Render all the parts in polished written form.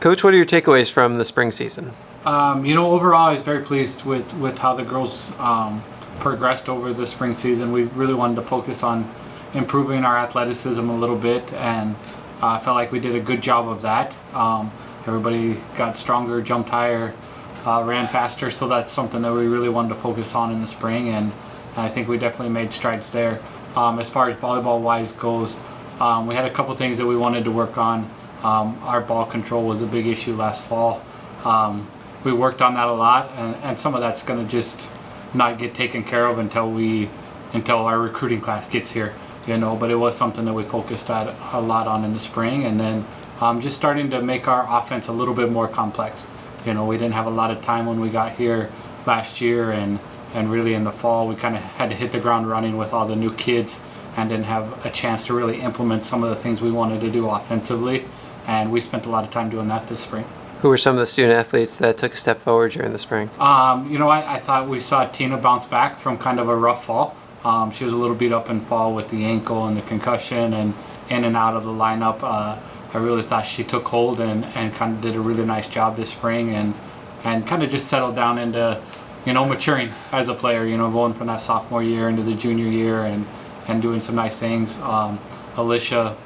Coach, what are your takeaways from the spring season? Overall, I was very pleased with how the girls progressed over the spring season. We really wanted to focus on improving our athleticism a little bit, and I felt like we did a good job of that. Everybody got stronger, jumped higher, ran faster, so that's something that we really wanted to focus on in the spring, and I think we definitely made strides there. As far as volleyball-wise goes, we had a couple things that we wanted to work on. Our ball control was a big issue last fall. We worked on that a lot, and some of that's going to just not get taken care of until our recruiting class gets here, but it was something that we focused a lot on in the spring, and then just starting to make our offense a little bit more complex. We didn't have a lot of time when we got here last year, and really in the fall we kind of had to hit the ground running with all the new kids and didn't have a chance to really implement some of the things we wanted to do offensively, and we spent a lot of time doing that this spring. Who were some of the student athletes that took a step forward during the spring? I thought we saw Tina bounce back from kind of a rough fall. She was a little beat up in fall with the ankle and the concussion and in and out of the lineup. I really thought she took hold and kind of did a really nice job this spring and kind of just settled down into, maturing as a player, going from that sophomore year into the junior year and doing some nice things. Alicia,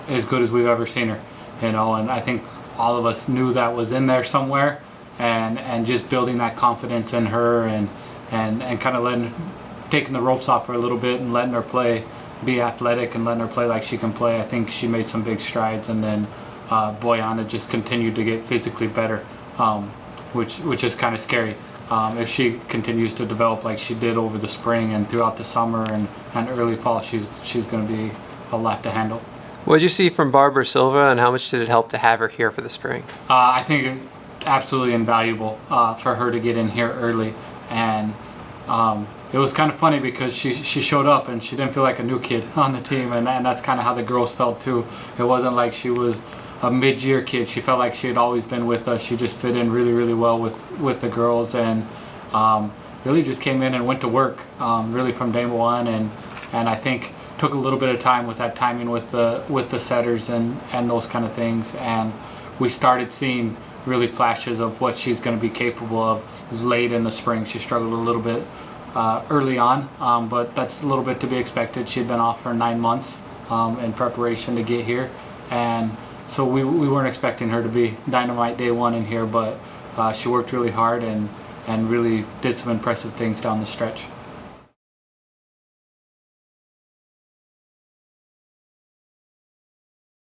as good as we've ever seen her, and I think all of us knew that was in there somewhere, and just building that confidence in her and kind of taking the ropes off her a little bit and letting her be athletic and letting her play like she can play. I think she made some big strides, and then Boyana just continued to get physically better, which is kind of scary. If she continues to develop like she did over the spring and throughout the summer and early fall, she's going to be a lot to handle. What did you see from Barbara Silva, and how much did it help to have her here for the spring? I think it's absolutely invaluable for her to get in here early, and it was kind of funny because she showed up and she didn't feel like a new kid on the team, and that's kind of how the girls felt too. It wasn't like she was a mid-year kid. She felt like she had always been with us. She just fit in really, really well with the girls, and really just came in and went to work really from day one, and I think took a little bit of time with that timing with the setters and those kind of things, and we started seeing really flashes of what she's going to be capable of late in the spring. She struggled a little bit early on, but that's a little bit to be expected. She'd been off for 9 months in preparation to get here, and so we weren't expecting her to be dynamite day one in here, but she worked really hard and really did some impressive things down the stretch.